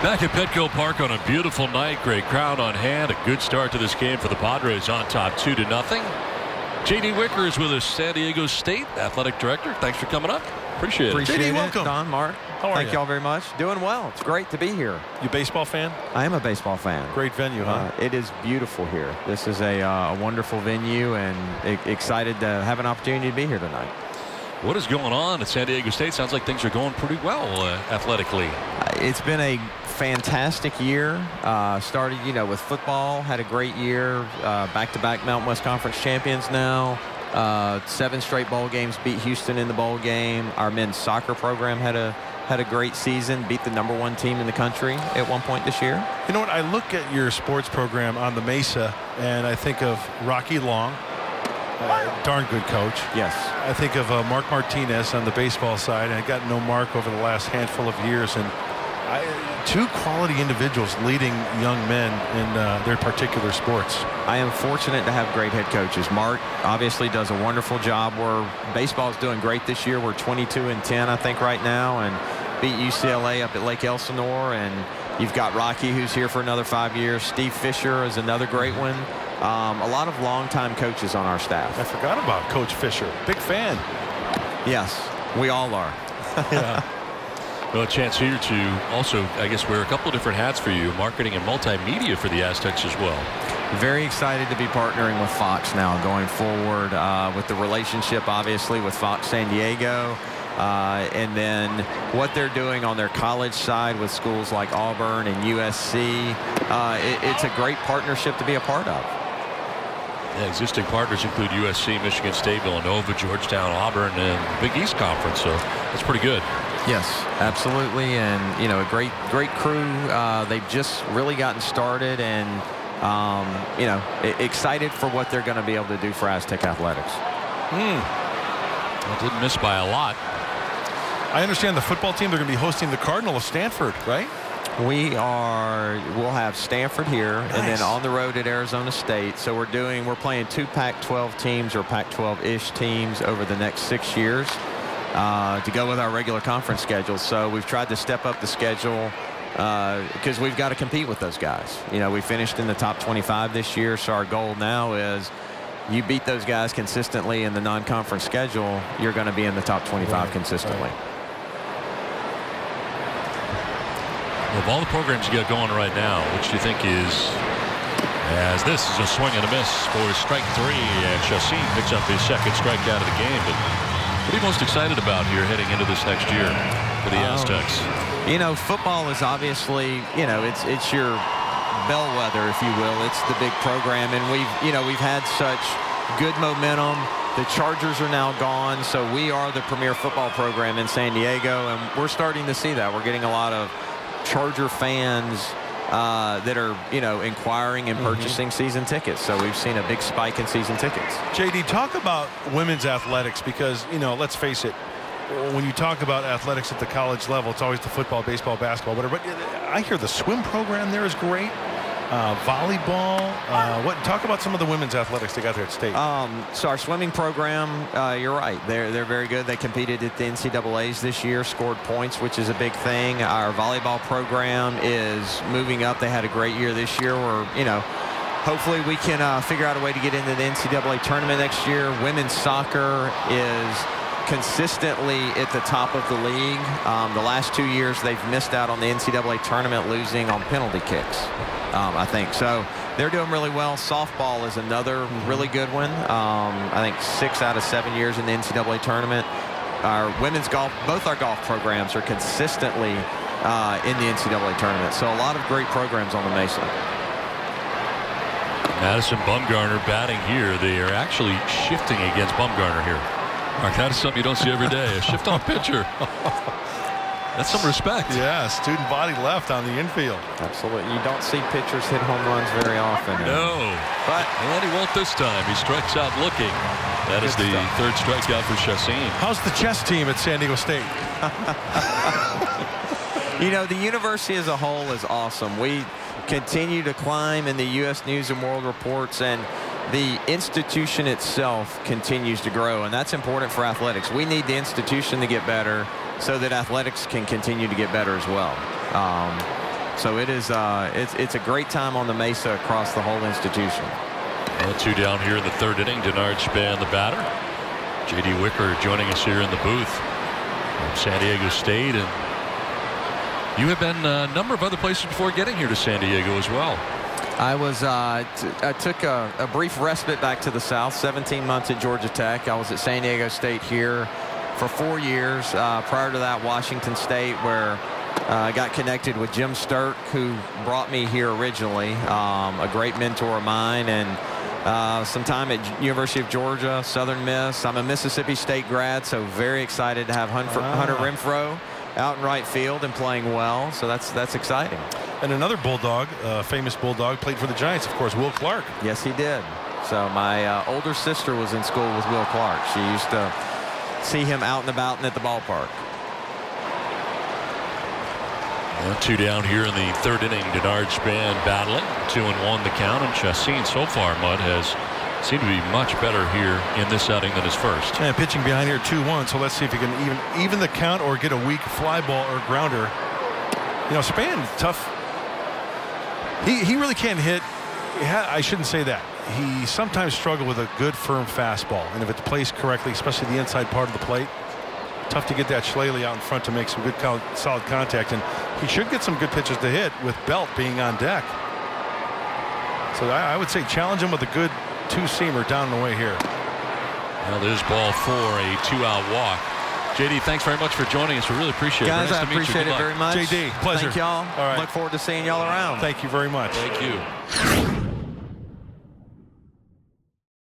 Back at Petco Park on a beautiful night. Great crowd on hand. A good start to this game for the Padres, on top 2-0. J.D. Wicker is with us, San Diego State Athletic Director. Thanks for coming up. Appreciate it. Appreciate it. Welcome. Don, Mark. How are Thank you? y'all very much. Doing well. It's great to be here. You a baseball fan? I am a baseball fan. Great venue, huh? It is beautiful here. This is a wonderful venue, and excited to have an opportunity to be here tonight. What is going on at San Diego State? Sounds like things are going pretty well athletically. It's been a fantastic year. Started, with football. Had a great year. Back-to-back Mountain West Conference champions now. 7 straight bowl games. Beat Houston in the bowl game. Our men's soccer program had a great season. Beat the #1 team in the country at one point this year. You know what? I look at your sports program on the Mesa, and I think of Rocky Long. Darn good coach. Yes. I think of Mark Martinez on the baseball side. I got to know Mark over the last handful of years, and 2 quality individuals leading young men in their particular sports. I am fortunate to have great head coaches. Mark obviously does a wonderful job. Baseball is doing great this year. We're 22-10, I think, right now, and beat UCLA up at Lake Elsinore. And you've got Rocky, who's here for another 5 years. Steve Fisher is another great one. A lot of longtime coaches on our staff. I forgot about Coach Fisher. Big fan. Yes, we all are. Yeah. Well, a chance here to also, I guess, wear a couple of different hats for you. Marketing and multimedia for the Aztecs as well. Very excited to be partnering with Fox now going forward with the relationship, obviously, with Fox San Diego. And then what they're doing on their college side with schools like Auburn and USC. It's a great partnership to be a part of. Yeah, existing partners include USC, Michigan State, Villanova, Georgetown, Auburn, and the Big East Conference. So that's pretty good. Yes, absolutely. And, a great crew. They've just really gotten started, and, excited for what they're going to be able to do for Aztec athletics. Well, didn't miss by a lot. I understand the football team, they're going to be hosting the Cardinal of Stanford, right? We'll have Stanford here. Nice. And then on the road at Arizona State. So we're playing 2 Pac-12 teams or Pac-12-ish teams over the next 6 years to go with our regular conference schedule. So we've tried to step up the schedule because we've got to compete with those guys. We finished in the top 25 this year. So our goal now is you beat those guys consistently in the non-conference schedule, you're going to be in the top 25 consistently. Right. Of all the programs you got going right now, which do you think is, as this is a swing and a miss for strike 3, and Chassin picks up his second strikeout of the game. But what are you most excited about here heading into this next year for the Aztecs? Football is obviously, it's your bellwether, if you will. It's the big program, and we've had such good momentum. The Chargers are now gone, so we are the premier football program in San Diego, and we're starting to see that. We're getting a lot of Charger fans that are, inquiring and purchasing season tickets. So we've seen a big spike in season tickets. JD, talk about women's athletics because, let's face it, when you talk about athletics at the college level, it's always the football, baseball, basketball, whatever. But I hear the swim program there is great. Volleyball. Talk about some of the women's athletics they got there at State. So our swimming program, you're right. They're very good. They competed at the NCAAs this year, scored points, which is a big thing. Our volleyball program is moving up. They had a great year this year. Hopefully we can figure out a way to get into the NCAA tournament next year. Women's soccer is consistently at the top of the league. The last 2 years they've missed out on the NCAA tournament, losing on penalty kicks. I think so. They're doing really well. Softball is another really good one. I think 6 out of 7 years in the NCAA tournament. Our women's golf, both our golf programs are consistently in the NCAA tournament. So a lot of great programs on the Mesa. Madison Bumgarner batting here. They are actually shifting against Bumgarner here. Mark, that is something you don't see every day. A shift on pitcher. That's some respect. Yeah, student body left on the infield. Absolutely. You don't see pitchers hit home runs very often. No. And he won't this time. He strikes out looking. That is the third strikeout for Chassin. How's the chess team at San Diego State? The university as a whole is awesome. We continue to climb in the U.S. News and World Reports, and the institution itself continues to grow, and that's important for athletics. We need the institution to get better so that athletics can continue to get better as well. So it is it's a great time on the Mesa across the whole institution. Well, 2 down here in the 3rd inning. Denard Span, the batter. J.D. Wicker joining us here in the booth from San Diego State. And you have been a number of other places before getting here to San Diego as well. I was I took a brief respite back to the South. 17 months at Georgia Tech. I was at San Diego State here for 4 years. Prior to that, Washington State, where I got connected with Jim Sturk, who brought me here originally. A great mentor of mine, and some time at University of Georgia, Southern Miss. I'm a Mississippi State grad, so very excited to have Hunter Renfroe out in right field and playing well. So that's exciting. And another Bulldog, famous Bulldog, played for the Giants, of course, Will Clark. Yes, he did. So my older sister was in school with Will Clark. She used to see him out and about and at the ballpark. Well, 2 down here in the 3rd inning. Denard Span battling. 2-1 the count. And Chassin so far, Mud, has seemed to be much better here in this outing than his first. And pitching behind here 2-1. So let's see if he can even the count or get a weak fly ball or grounder. You know, Span, tough. He really can't hit. I shouldn't say that. He sometimes struggled with a good firm fastball. And if it's placed correctly, especially the inside part of the plate, tough to get that Schlaley out in front to make some good solid contact. And he should get some good pitches to hit with Belt being on deck. So I would say challenge him with a good 2-seamer down the way here. Well, there's ball 4, a 2-out walk. JD, thanks very much for joining us. We really appreciate it. Guys, I appreciate it very much. JD, pleasure. Thank y'all. All right. Look forward to seeing y'all around. Thank you very much. Thank you.